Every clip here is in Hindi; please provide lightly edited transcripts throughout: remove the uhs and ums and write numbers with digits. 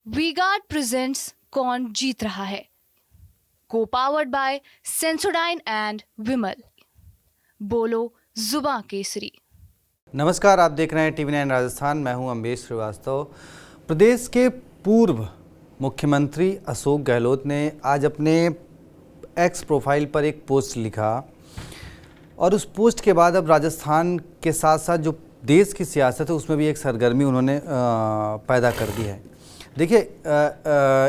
वी-गार्ड प्रेजेंट्स कौन जीत रहा है, को पावर्ड बाय सेंसोडाइन एंड विमल। बोलो जुबां केसरी। नमस्कार, आप देख रहे हैं TV9 राजस्थान। मैं हूं अम्बेश श्रीवास्तव। प्रदेश के पूर्व मुख्यमंत्री अशोक गहलोत ने आज अपने एक्स प्रोफाइल पर एक पोस्ट लिखा और उस पोस्ट के बाद अब राजस्थान के साथ साथ जो देश की सियासत है उसमें भी एक सरगर्मी उन्होंने पैदा कर दी है। देखिए,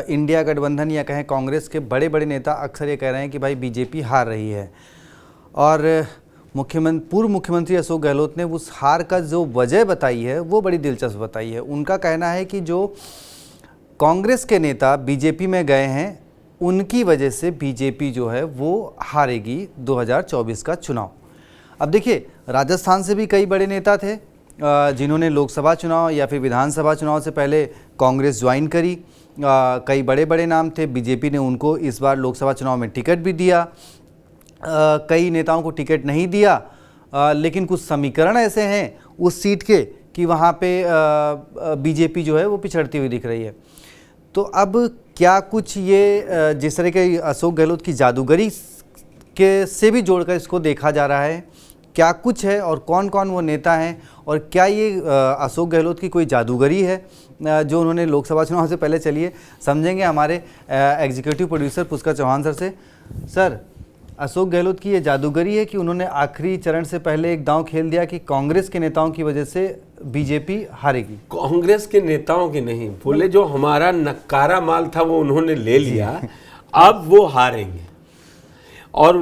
इंडिया गठबंधन या कहें कांग्रेस के बड़े बड़े नेता अक्सर ये कह रहे हैं कि भाई बीजेपी हार रही है और पूर्व मुख्यमंत्री अशोक गहलोत ने उस हार का जो वजह बताई है वो बड़ी दिलचस्प बताई है। उनका कहना है कि जो कांग्रेस के नेता बीजेपी में गए हैं उनकी वजह से बीजेपी जो है वो हारेगी 2024 का चुनाव। अब देखिए, राजस्थान से भी कई बड़े नेता थे जिन्होंने लोकसभा चुनाव या फिर विधानसभा चुनाव से पहले कांग्रेस ज्वाइन करी। कई बड़े बड़े नाम थे, बीजेपी ने उनको इस बार लोकसभा चुनाव में टिकट भी दिया। कई नेताओं को टिकट नहीं दिया, लेकिन कुछ समीकरण ऐसे हैं उस सीट के कि वहाँ पे बीजेपी जो है वो पिछड़ती हुई दिख रही है। तो अब क्या कुछ ये जिस तरह के अशोक गहलोत की जादूगरी के से भी जोड़कर इसको देखा जा रहा है, क्या कुछ है और कौन कौन वो नेता हैं और क्या ये अशोक गहलोत की कोई जादूगरी है जो उन्होंने लोकसभा चुनाव से पहले, चलिए समझेंगे हमारे executive producer Pushkar Chauhan sir से। सर, अशोक गहलोत की ये जादूगरी है कि उन्होंने आखिरी चरण से पहले एक दांव खेल दिया कि कांग्रेस के नेताओं की वजह से बीजेपी हारेगी। कांग्रेस के नेताओं की नहीं, बोले जो हमारा नक्कारा माल था वो उन्होंने ले लिया, अब वो हारेंगे। और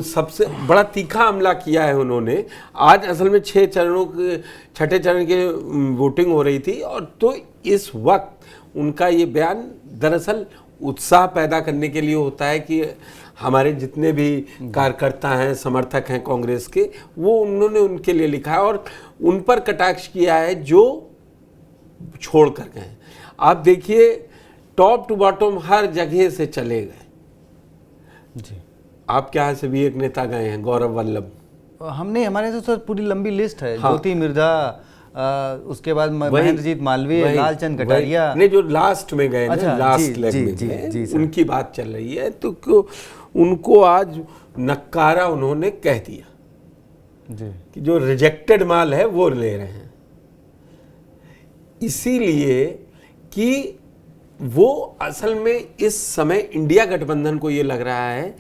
सबसे बड़ा तीखा हमला किया है उन्होंने। आज असल में 6 चरणों के छठे चरण के वोटिंग हो रही थी और तो इस वक्त उनका ये बयान दरअसल उत्साह पैदा करने के लिए होता है कि हमारे जितने भी कार्यकर्ता हैं, समर्थक हैं कांग्रेस के, वो उन्होंने उनके लिए लिखा है और उन पर कटाक्ष किया है जो छोड़ कर गए। आप देखिए, टॉप टू बॉटम हर जगह से चले गए जी। आपके यहाँ से भी एक नेता गए हैं, गौरव वल्लभ। हमने हमारे तो सर पूरी लंबी लिस्ट है। हाँ। ज्योति मिर्धा, उसके बाद महेंद्रजीत मालवीय, लालचंद कटारिया ने जो लास्ट में गए, अच्छा, लास्ट लेग में गए, उनकी बात चल रही है। तो क्यों उनको आज नक्कारा उन्होंने कह दिया जी कि जो रिजेक्टेड माल है वो ले रहे हैं, इसीलिए कि वो असल में इस समय इंडिया गठबंधन को ये लग रहा है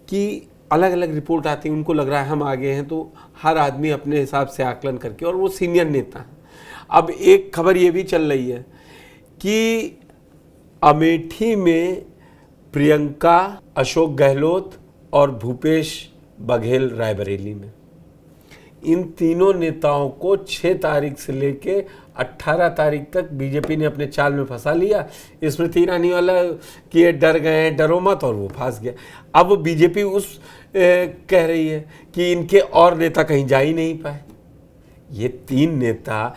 कि अलग अलग रिपोर्ट आती है, उनको लग रहा है हम आगे हैं, तो हर आदमी अपने हिसाब से आकलन करके, और वो सीनियर नेता हैं। अब एक खबर ये भी चल रही है कि अमेठी में प्रियंका, अशोक गहलोत और भूपेश बघेल रायबरेली में, इन तीनों नेताओं को 6 तारीख से लेके 18 तारीख तक बीजेपी ने अपने चाल में फंसा लिया। स्मृति ईरानी वाला कि ये डर गए, डरो मत, और वो फंस गया। अब बीजेपी कह रही है कि इनके और नेता कहीं जा ही नहीं पाए। ये 3 नेता,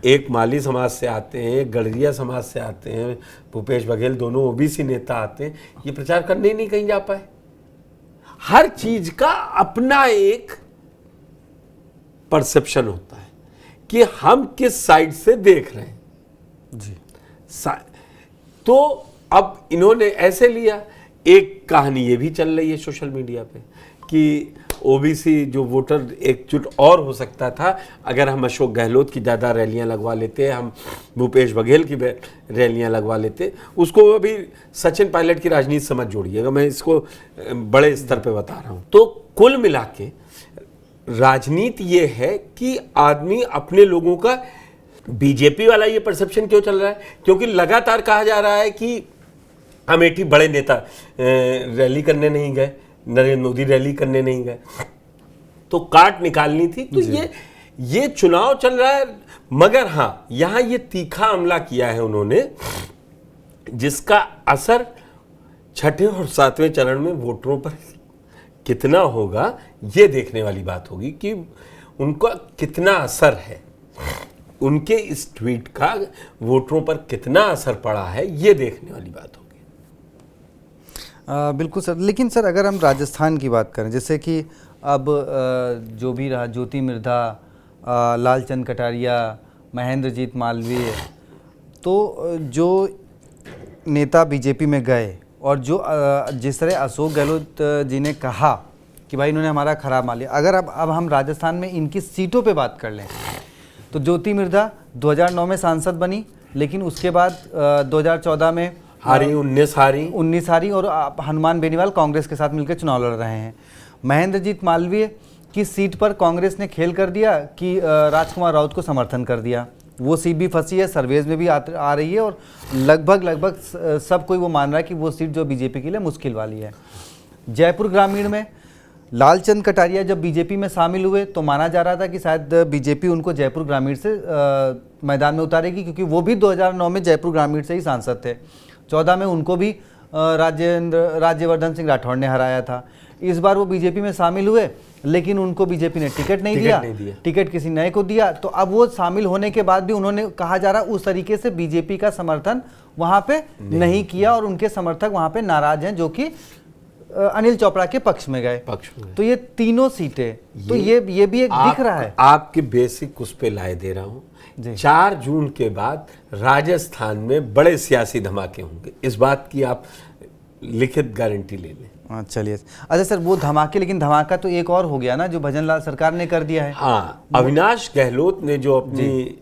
एक माली समाज से आते हैं, एक गड़रिया समाज से आते हैं, भूपेश बघेल दोनों ओबीसी नेता आते हैं, ये प्रचार करने ही नहीं कहीं जा पाए। हर चीज का अपना एक परसेप्शन होता है कि हम किस साइड से देख रहे हैं जी। तो अब इन्होंने ऐसे लिया। एक कहानी ये भी चल रही है सोशल मीडिया पे कि ओबीसी जो वोटर एकजुट और हो सकता था अगर हम अशोक गहलोत की ज़्यादा रैलियां लगवा लेते, हम भूपेश बघेल की रैलियां लगवा लेते। उसको अभी सचिन पायलट की राजनीति समझ जोड़िएगा, मैं इसको बड़े स्तर पे बता रहा हूँ। तो कुल मिला के राजनीति ये है कि आदमी अपने लोगों का, बीजेपी वाला ये परसेप्शन क्यों चल रहा है, क्योंकि लगातार कहा जा रहा है कि अमेठी बड़े नेता रैली करने नहीं गए, नरेंद्र मोदी रैली करने नहीं गए, तो काट निकालनी थी। तो ये चुनाव चल रहा है। मगर हाँ, यहां ये तीखा हमला किया है उन्होंने जिसका असर छठे और 7वें चरण में वोटरों पर कितना होगा, ये देखने वाली बात होगी कि उनका कितना असर है, उनके इस ट्वीट का वोटरों पर कितना असर पड़ा है, ये देखने वाली बात होगी। बिल्कुल सर। लेकिन सर, अगर हम राजस्थान की बात करें, जैसे कि अब जो भी रहा, ज्योति मिर्धा, लालचंद कटारिया, महेंद्रजीत मालवीय, तो जो नेता बीजेपी में गए और जो जिस तरह अशोक गहलोत जी ने कहा कि भाई इन्होंने हमारा खराब मान लिया, अगर अब हम राजस्थान में इनकी सीटों पे बात कर लें तो ज्योति मिर्धा 2009 में सांसद बनी, लेकिन उसके बाद 2014 में हारी, 19 हारी और हनुमान बेनीवाल कांग्रेस के साथ मिलकर चुनाव लड़ रहे हैं। महेंद्रजीत मालवीय की सीट पर कांग्रेस ने खेल कर दिया कि राजकुमार राउत को समर्थन कर दिया, वो सीट भी फंसी है, सर्वेज में भी आ रही है और लगभग सब कोई वो मान रहा है कि वो सीट जो बीजेपी के लिए मुश्किल वाली है। जयपुर ग्रामीण में लालचंद कटारिया जब बीजेपी में शामिल हुए तो माना जा रहा था कि शायद बीजेपी उनको जयपुर ग्रामीण से मैदान में उतारेगी, क्योंकि वो भी 2009 में जयपुर ग्रामीण से ही सांसद थे। 14 में उनको भी राज्यवर्धन सिंह राठौड़ ने हराया था। इस बार वो बीजेपी में शामिल हुए, लेकिन उनको बीजेपी ने टिकट नहीं दिया, टिकट किसी नए को दिया। तो अब वो शामिल होने के बाद भी उन्होंने, कहा जा रहा उस तरीके से बीजेपी का समर्थन वहां पे नहीं किया और उनके समर्थक वहां पे नाराज हैं, जो कि अनिल चोपड़ा के पक्ष में गए। तो ये तीनों सीटें, तो ये भी एक दिख रहा है। आपके बेसिक उस पे लाए दे रहा हूं। 4 जून के बाद राजस्थान में बड़े सियासी धमाके होंगे, इस बात की आप लिखित गारंटी ले लें। चलिए, अच्छा सर, वो धमाके, लेकिन धमाका तो एक और हो गया ना, जो भजनलाल सरकार ने कर दिया है। हाँ, अविनाश गहलोत ने जो अपनी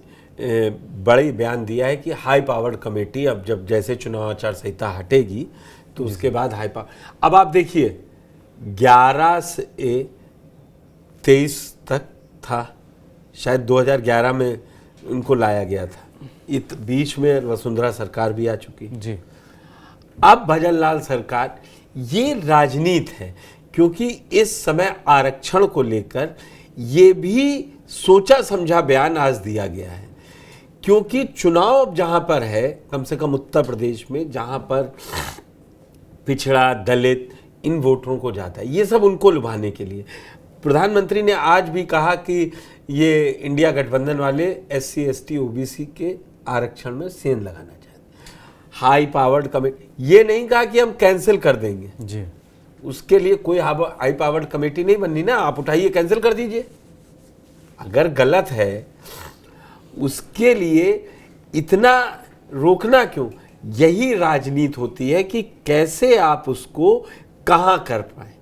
बड़ी बयान दिया है कि हाई पावर्ड कमेटी, अब जब जैसे चुनाव आचार संहिता हटेगी तो उसके बाद हाई पावर, अब आप देखिए 11 से 23 तक था, शायद 2011 में उनको लाया गया था, बीच में वसुंधरा सरकार भी आ चुकी जी। अब भजनलाल सरकार, ये राजनीति है, क्योंकि इस समय आरक्षण को लेकर ये भी सोचा समझा बयान आज दिया गया है, क्योंकि चुनाव जहां पर है, कम से कम उत्तर प्रदेश में, जहां पर पिछड़ा, दलित, इन वोटरों को जाता है, ये सब उनको लुभाने के लिए। प्रधानमंत्री ने आज भी कहा कि ये इंडिया गठबंधन वाले SC ST OBC के आरक्षण में सेंध लगाना चाहते। हाई पावर्ड कमेटी, ये नहीं कहा कि हम कैंसिल कर देंगे जी, उसके लिए कोई हाई पावर्ड कमेटी नहीं बननी ना, आप उठाइए कैंसिल कर दीजिए। अगर गलत है उसके लिए इतना रोकना क्यों? यही राजनीति होती है कि कैसे आप उसको कहां कर पाए।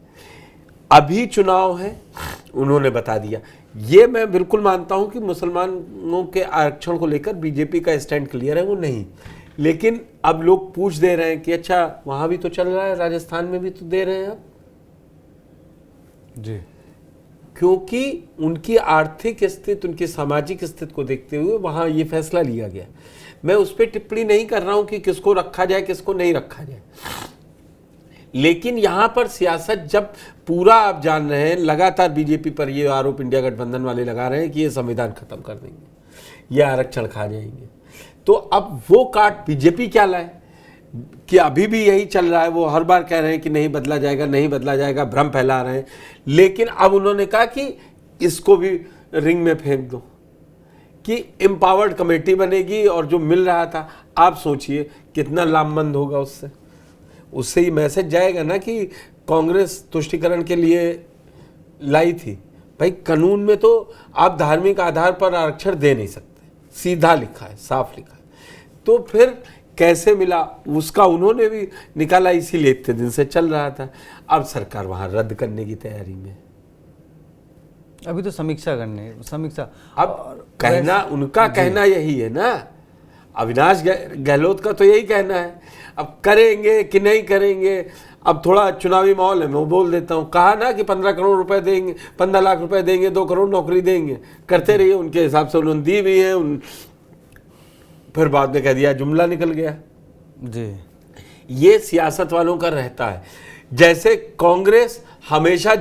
अभी चुनाव है, उन्होंने बता दिया। ये मैं बिल्कुल मानता हूं कि मुसलमानों के आरक्षण को लेकर बीजेपी का स्टैंड क्लियर है, वो नहीं, लेकिन अब लोग पूछ दे रहे हैं कि अच्छा वहां भी तो चल रहा है, राजस्थान में भी तो दे रहे हैं अब जी, क्योंकि उनकी आर्थिक स्थिति, उनकी सामाजिक स्थिति को देखते हुए वहां ये फैसला लिया गया। मैं उस पर टिप्पणी नहीं कर रहा हूं कि किसको रखा जाए किसको नहीं रखा जाए, लेकिन यहां पर सियासत जब पूरा आप जान रहे हैं, लगातार बीजेपी पर ये आरोप इंडिया गठबंधन वाले लगा रहे हैं कि ये संविधान खत्म कर देंगे, ये आरक्षण खा जाएंगे, तो अब वो काट बीजेपी क्या लाए कि अभी भी यही चल रहा है। वो हर बार कह रहे हैं कि नहीं बदला जाएगा, नहीं बदला जाएगा, भ्रम फैला रहे हैं, लेकिन अब उन्होंने कहा कि इसको भी रिंग में फेंक दो कि एम्पावर्ड कमेटी बनेगी, और जो मिल रहा था, आप सोचिए कितना लामबंद होगा उससे ये मैसेज जाएगा ना कि कांग्रेस तुष्टीकरण के लिए लाई थी। भाई कानून में तो आप धार्मिक आधार पर आरक्षण दे नहीं सकते, सीधा लिखा है, साफ लिखा है, तो फिर कैसे मिला उसका उन्होंने भी निकाला, इसीलिए इतने दिन से चल रहा था। अब सरकार वहां रद्द करने की तैयारी में, अभी तो समीक्षा अब कहना उनका कहना यही है ना, अविनाश गहलोत का तो यही कहना है। अब करेंगे कि नहीं करेंगे, अब थोड़ा चुनावी माहौल है, मैं बोल देता हूँ, कहा ना कि 15 करोड़ रुपए देंगे, 15 लाख रुपए देंगे, 2 करोड़ नौकरी देंगे, करते रहिए, उनके हिसाब से उन्होंने दी भी है। फिर बाद में कह दिया, जुमला निकल गया जी। ये सियासत वालों का रहता है। जैसे कांग्रेस हमेशा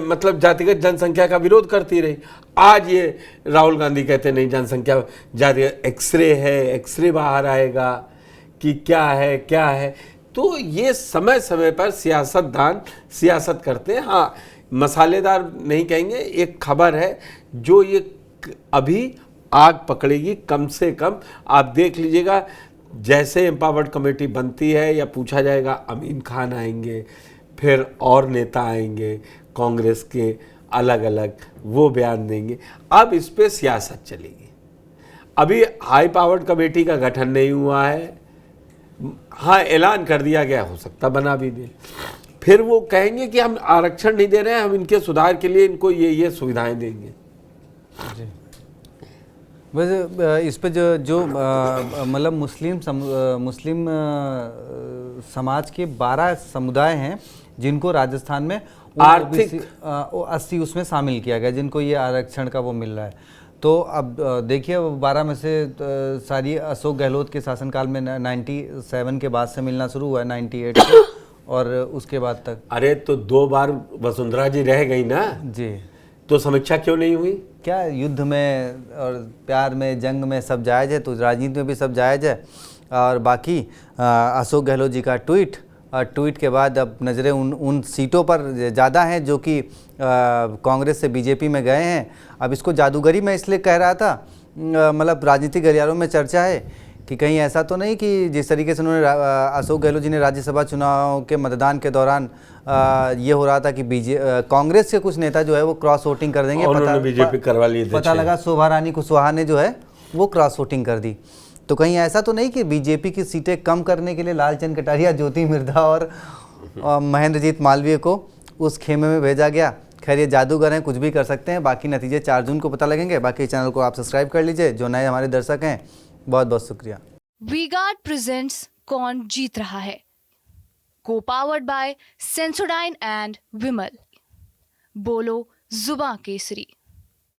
मतलब जातिगत जनसंख्या का विरोध करती रही, आज ये राहुल गांधी कहते नहीं जनसंख्या जाति, एक्सरे है, एक्सरे बाहर आएगा कि क्या है। तो ये समय समय पर सियासतदान सियासत करते हैं। हाँ, मसालेदार नहीं कहेंगे, एक खबर है जो ये अभी आग पकड़ेगी, कम से कम आप देख लीजिएगा। जैसे एम्पावर्ड कमेटी बनती है या पूछा जाएगा, अमीन खान आएंगे, फिर और नेता आएंगे कांग्रेस के अलग अलग, वो बयान देंगे। अब इस पे सियासत चलेगी। अभी हाई पावर्ड कमेटी का गठन नहीं हुआ है, हाँ ऐलान कर दिया गया, हो सकता बना भी दे, फिर वो कहेंगे कि हम आरक्षण नहीं दे रहे हैं, हम इनके सुधार के लिए इनको ये सुविधाएं देंगे। जी। वैसे इस पे जो मतलब मुस्लिम समाज के 12 समुदाय हैं जिनको राजस्थान में आर्थिक 80 उसमें शामिल किया गया, जिनको ये आरक्षण का वो मिल रहा है। तो अब देखिए 12 में से सारी अशोक गहलोत के शासनकाल में 97 के बाद से मिलना शुरू हुआ है, 98 से, और उसके बाद तक। अरे तो 2 बार वसुंधरा जी रह गई ना जी, तो समीक्षा क्यों नहीं हुई? क्या युद्ध में और प्यार में, जंग में सब जायज़ है, तो राजनीति में भी सब जायज़ है। और बाकी अशोक गहलोत जी का ट्वीट के बाद अब नज़रें उन सीटों पर ज़्यादा हैं जो कि कांग्रेस से बीजेपी में गए हैं। अब इसको जादूगरी में इसलिए कह रहा था, मतलब राजनीतिक गलियारों में चर्चा है कि कहीं ऐसा तो नहीं कि जिस तरीके से उन्होंने अशोक गहलोत जी ने राज्यसभा चुनाव के मतदान के दौरान ये हो रहा था कि कांग्रेस के कुछ नेता जो है वो क्रॉस वोटिंग कर देंगे, बीजेपी करवा ली, पता लगा शोभा रानी कुशवाहा ने जो है वो क्रॉस वोटिंग कर दी। तो कहीं ऐसा तो नहीं कि बीजेपी की सीटें कम करने के लिए लालचंद कटारिया, ज्योति मिर्धा और महेंद्रजीत मालवीय को उस खेमे में भेजा गया। खैर ये जादूगर हैं, कुछ भी कर सकते हैं। बाकी नतीजे 4 जून को पता लगेंगे। बाकी चैनल को आप सब्सक्राइब कर लीजिए। जो नए हमारे दर्शक हैं, बहुत बहुत शुक्रिया। वी-गार्ड प्रेजेंट्स कौन जीत रहा है, को पावर्ड बाय सेंसोडाइन एंड विमल। बोलो जुबां केसरी।